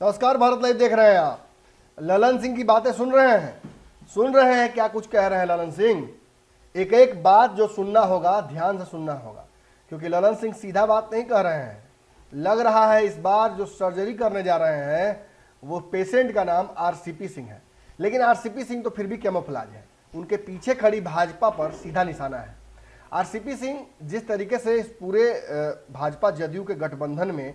नमस्कार, भारत लाइव देख रहे हैं आप। ललन सिंह की बातें सुन रहे हैं क्या कुछ कह रहे हैं ललन सिंह। एक एक बात जो सुनना होगा ध्यान से सुनना होगा, क्योंकि ललन सिंह सीधा बात नहीं कह रहे हैं। लग रहा है इस बार जो सर्जरी करने जा रहे हैं वो पेशेंट का नाम आरसीपी सिंह है, लेकिन आरसीपी सिंह तो फिर भी कैमोफ्लेज है। उनके पीछे खड़ी भाजपा पर सीधा निशाना है। आरसीपी सिंह जिस तरीके से इस पूरे भाजपा जदयू के गठबंधन में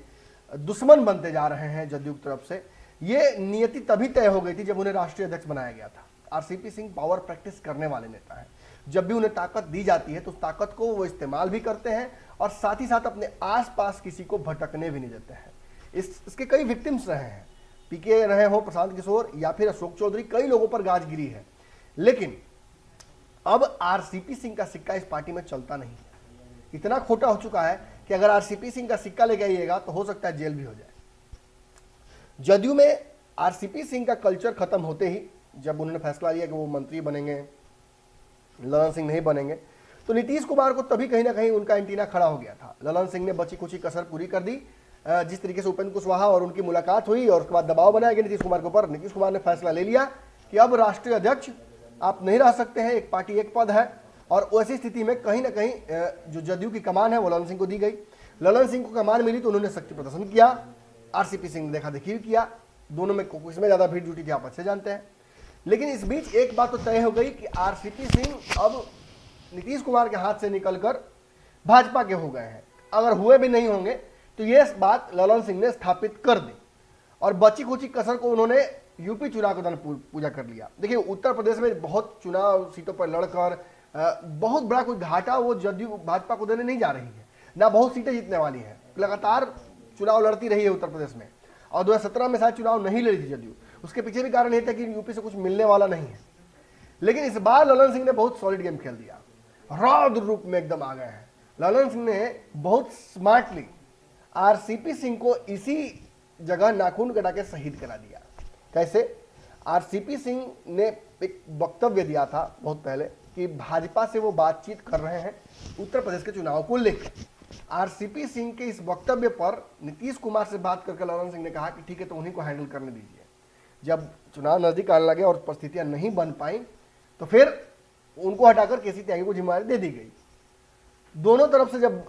दुश्मन बनते जा रहे हैं जदयू की तरफ से, ये नियति तभी तय हो गई थी जब उन्हें राष्ट्रीय अध्यक्ष बनाया गया था। आरसीपी सिंह पावर प्रैक्टिस करने वाले नेता हैं। जब भी उन्हें ताकत दी जाती है तो उस ताकत को वो इस्तेमाल भी करते हैं और साथ ही साथ अपने आसपास किसी को भटकने भी नहीं देते हैं। इसके कई विक्टिम्स रहे हैं, पीके रहे हो, प्रशांत किशोर या फिर अशोक चौधरी, कई लोगों पर गाज गिरी है। लेकिन अब आरसीपी सिंह का सिक्का इस पार्टी में चलता नहीं है। इतना खोटा हो चुका है कि अगर आरसीपी सिंह का सिक्का लेके आइएगा तो हो सकता है जेल भी हो जाए। जदयू में आरसीपी सिंह का कल्चर खत्म होते ही जब उन्होंने फैसला लिया कि वो मंत्री बनेंगे, ललन सिंह नहीं बनेंगे, तो नीतीश कुमार को तभी कहीं ना कहीं उनका एंटीना खड़ा हो गया था। ललन सिंह ने बची कुची कसर पूरी कर दी। जिस तरीके से उपेंद्र कुशवाहा और उनकी मुलाकात हुई और उसके बाद दबाव बनाया गया नीतीश कुमार के ऊपर, नीतीश कुमार ने फैसला ले लिया कि अब राष्ट्रीय अध्यक्ष आप नहीं रह सकते हैं, एक पार्टी एक पद है। और ऐसी स्थिति में कहीं ना कहीं जो जदयू की कमान है वो ललन सिंह को दी गई। ललन सिंह को कमान मिली तो उन्होंने शक्ति प्रदर्शन किया, आरसीपी सिंह ने देखा देखी किया। दोनों में किसमें ज्यादा भीड़ जुटी थी आप अच्छे जानते हैं। लेकिन इस बीच एक बात तो तय हो गई कि आरसीपी सिंह अब नीतीश कुमार के हाथ से निकलकर भाजपा के हो गए हैं। अगर हुए भी नहीं होंगे तो ये बात ललन सिंह ने स्थापित कर दी और बची कुची कसर को उन्होंने यूपी चुनाव के दौरान पूजा कर लिया। देखिए, उत्तर प्रदेश में बहुत चुनाव सीटों पर लड़कर बहुत बड़ा कोई घाटा वो जदयू भाजपा को देने नहीं जा रही है, ना बहुत सीटें जीतने वाली है। लगातार चुनाव लड़ती रही है उत्तर प्रदेश में, और 2017 में शायद चुनाव नहीं लड़ी थी जदयू। उसके पीछे भी कारण ये था कि यूपी से कुछ मिलने वाला नहीं है। लेकिन इस बार ललन सिंह ने बहुत सॉलिड गेम खेल दिया, रौद्र रूप में एकदम आ गए हैं। ललन सिंह ने बहुत स्मार्टली आरसीपी सिंह को इसी जगह नाखून कटा के शहीद करा दिया। कैसे? आरसीपी सिंह ने एक वक्तव्य दिया था बहुत पहले कि भाजपा से वो बातचीत कर रहे हैं उत्तर प्रदेश के चुनाव को लेकर। आरसीपी सिंह के इस वक्तव्य पर नीतीश कुमार से बात करके ललन सिंह ने कहा कि ठीक है, तो उन्हीं को हैंडल करने दीजिए। जब चुनाव नजदीक आने लगे और परिस्थितियां नहीं बन पाई तो फिर उनको हटाकर केसी त्यागी को जिम्मेदारी दे दी गई। दोनों तरफ से जब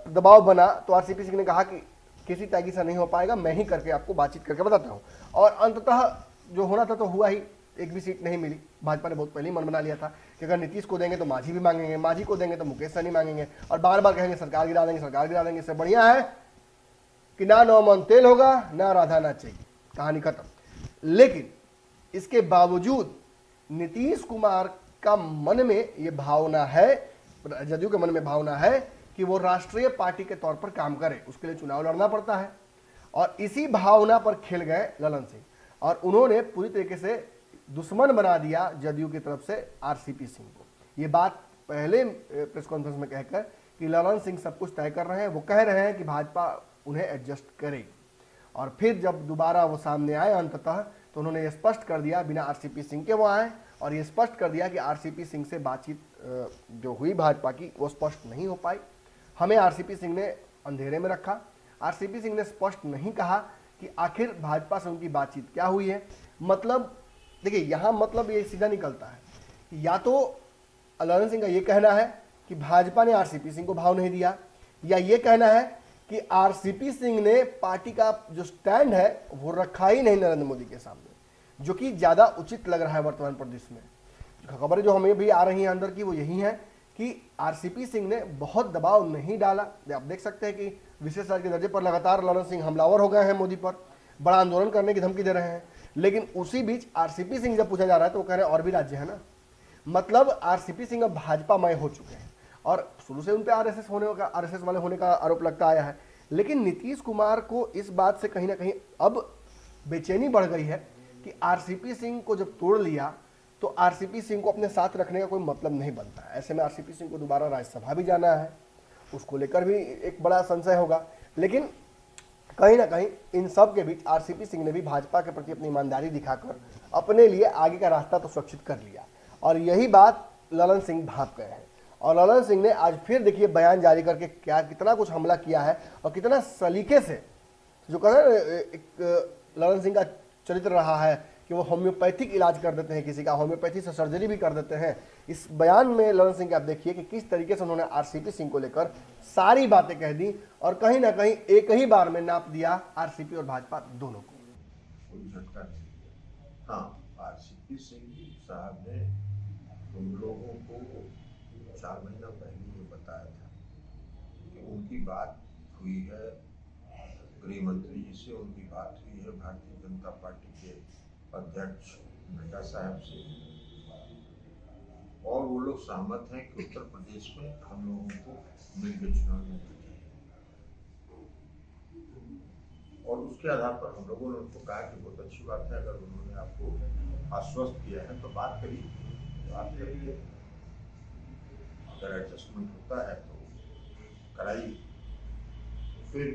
दबाव बना तो आरसीपी सिंह ने कहा कि केसी त्यागी से नहीं हो पाएगा, मैं ही करके आपको बातचीत करके बताता हूं। और अंततः जो होना था तो हुआ ही, एक भी सीट नहीं मिली। भाजपा ने बहुत पहले ही मन बना लिया था कि अगर नीतीश को देंगे तो मांझी भी मांगेंगे, मांझी को देंगे तो मुकेश सहनी मांगेंगे, और बार बार कहेंगे सरकार गिरा देंगे, सरकार गिरा देंगे। इससे बढ़िया है कि ना नौमन तेल होगा, ना राधा नाचेगी, कहानी खत्म। लेकिन इसके बावजूद नीतीश कुमार का मन में ये भावना है, जदयू के मन में भावना है कि वो राष्ट्रीय पार्टी के तौर पर काम करे, उसके लिए चुनाव लड़ना पड़ता है। और इसी भावना पर खेल गए ललन सिंह और उन्होंने पूरी तरीके से दुश्मन बना दिया जदयू की तरफ से आरसीपी सिंह को। ये बात पहले प्रेस कॉन्फ्रेंस में कहकर कि ललन सिंह सब कुछ तय कर रहे हैं, वो कह रहे हैं कि भाजपा उन्हें एडजस्ट करेगी। और फिर जब दोबारा वो सामने आए अंततः, तो उन्होंने ये स्पष्ट कर दिया बिना आरसीपी सिंह के वो आए, और ये स्पष्ट कर दिया कि आरसीपी सिंह से बातचीत जो हुई भाजपा की वो स्पष्ट नहीं हो पाई। हमें आरसीपी सिंह ने अंधेरे में रखा। आरसीपी सिंह ने स्पष्ट नहीं कहा कि आखिर भाजपा से उनकी बातचीत क्या हुई है। मतलब देखिए, यहाँ मतलब ये सीधा निकलता है कि या तो ललन सिंह का ये कहना है कि भाजपा ने आरसीपी सिंह को भाव नहीं दिया, या ये कहना है कि आरसीपी सिंह ने पार्टी का जो स्टैंड है वो रखा ही नहीं नरेंद्र मोदी के सामने, जो कि ज्यादा उचित लग रहा है वर्तमान परिदृश्य में। खबरें जो हमें भी आ रही हैं अंदर की वो यही है कि आरसीपी सिंह ने बहुत दबाव नहीं डाला। आप देख सकते हैं कि विशेष राज्य के दर्जे पर लगातार ललन सिंह हमलावर हो गए हैं मोदी पर, बड़ा आंदोलन करने की धमकी दे रहे हैं। लेकिन उसी बीच आरसीपी सिंह जब पूछा जा रहा है तो वो कह रहे हैं और भी राज्य है ना। मतलब आरसीपी सिंह अब भाजपामय हो चुके हैं और शुरू से उन पर आरएसएस वाले होने का आरोप लगता आया है। लेकिन नीतीश कुमार को इस बात से कहीं ना कहीं अब बेचैनी बढ़ गई है कि आरसीपी सिंह को जब तोड़ लिया तो आरसीपी सिंह को अपने साथ रखने का कोई मतलब नहीं बनता है। ऐसे में आरसीपी सिंह को दोबारा राज्यसभा भी जाना है, उसको लेकर भी एक बड़ा संशय होगा। लेकिन कहीं ना कहीं इन सब के बीच आरसीपी सिंह ने भी भाजपा के प्रति अपनी ईमानदारी दिखाकर अपने लिए आगे का रास्ता तो सुरक्षित कर लिया, और यही बात ललन सिंह भाप गए हैं। और ललन सिंह ने आज फिर देखिए बयान जारी करके कितना कुछ हमला किया है और कितना सलीके से, जो कहते हैं ललन सिंह का चरित्र रहा है कि वो होम्योपैथिक इलाज कर देते हैं, किसी का होम्योपैथी से सर्जरी भी कर देते हैं। इस बयान में ललन सिंह आप देखिए कि किस तरीके से उन्होंने आरसीपी सिंह को लेकर सारी बातें कह दी और कहीं ना कहीं एक ही बार में नाप दिया आरसीपी और भाजपा दोनों को। कोई झटका नहीं दिया। हाँ, आरसीपी सिंह साहब ने उन लोगों को 4 महीना पहले ये बताया था कि उनकी बात हुई है गृह मंत्री जी से, उनकी बात हुई है भारतीय जनता पार्टी के अध्यक्ष नड्डा साहब से, और वो लोग सहमत हैं कि उत्तर प्रदेश में हम लोगों को मिलकर चुनाव लड़ना चाहिए। और उसके आधार पर हम लोगों ने उनको कहा कि बहुत अच्छी बात है, अगर उन्होंने आपको आश्वस्त किया है तो बात करिए, बात करिए, अगर एडजस्टमेंट होता है तो कराइए। फिर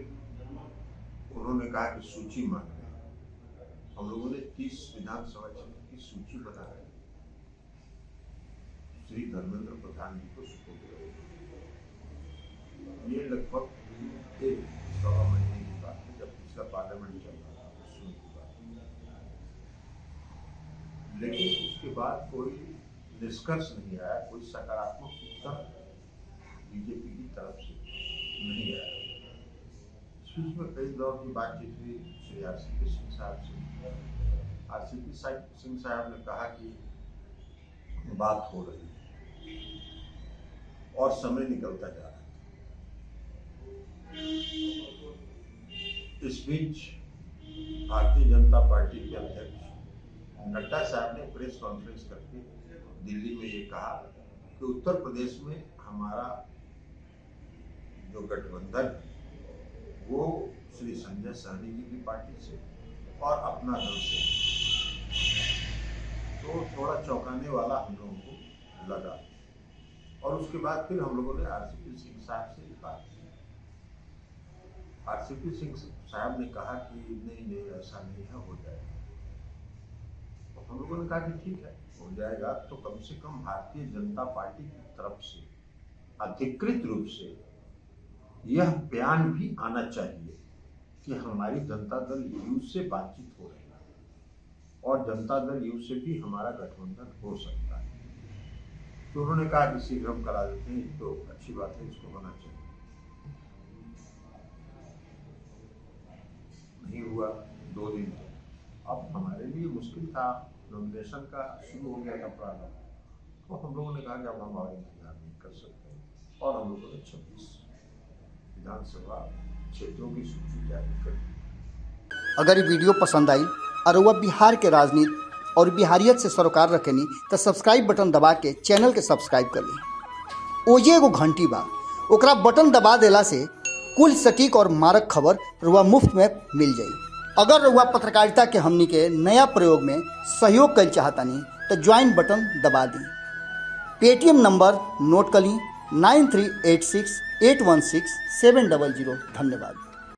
उन्होंने कहा कि सूची मांग रहे हैं। हम लोगों ने 30 विधानसभा क्षेत्र की सूची बना है, श्री धर्मेंद्र प्रधान जी को सुपुर्द करेंगे। ये लगभग 1-1.25 महीने की बात है, जब पिछला पार्लियामेंट चल रहा था उसमें की बात है। लेकिन उसके बाद कोई निष्कर्ष नहीं आया, कोई सकारात्मक उत्तर बीजेपी की तरफ से नहीं आया। बीच में कई दौर की बातचीत हुई श्री आरसीपी सिंह साहब से। आरसीपी सिंह साहब ने कहा कि बात हो रही है और समय निकलता जा रहा है। इस बीच भारतीय जनता पार्टी के अध्यक्ष नड्डा साहब ने प्रेस कॉन्फ्रेंस करके दिल्ली में ये कहा कि उत्तर प्रदेश में हमारा जो गठबंधन है वो श्री संजय सहनी जी की पार्टी से और अपना दल से, तो थोड़ा चौंकाने वाला हम लोगों को लगा। और उसके बाद फिर हम लोगों ने आरसीपी सिंह साहब से बात की। आरसीपी सिंह साहब ने कहा कि नहीं ऐसा नहीं है, हो जाएगा। तो हम लोगों ने कहा कि ठीक है, हो जाएगा, तो कम से कम भारतीय जनता पार्टी की तरफ से अधिकृत रूप से यह बयान भी आना चाहिए कि हमारी जनता दल यू से बातचीत हो रही है और जनता दल यू से भी हमारा गठबंधन हो सकता है। तो उन्होंने कहा कि शीघ्र हम करा देते हैं, तो अच्छी बात है, इसको होना चाहिए। नहीं हुआ, 2 दिन थे। अब हमारे लिए मुश्किल था, नॉमिनेशन का शुरू हो गया था प्रारंभ, तो हम लोगों ने कहा कि अब हम और इंतजार नहीं कर सकते और हम लोगों ने 26 विधानसभा क्षेत्रों की सूची जारी कर दी। अगर ये वीडियो पसंद आई और वह बिहार के राजनीति और बिहारियत से सरोकार रखेनी तो सब्सक्राइब बटन दबा के चैनल के सब्सक्राइब कर ली। ओजे एगो घंटी बा, ओकरा बटन दबा देला से कुल सटीक और मारक खबर रुआ मुफ्त में मिल जाई। अगर रुआ पत्रकारिता के हमनी के नया प्रयोग में सहयोग कर चाहतानी तो ज्वाइन बटन दबा दी। पेटीएम नंबर नोट कर ली 9386 816 700। धन्यवाद।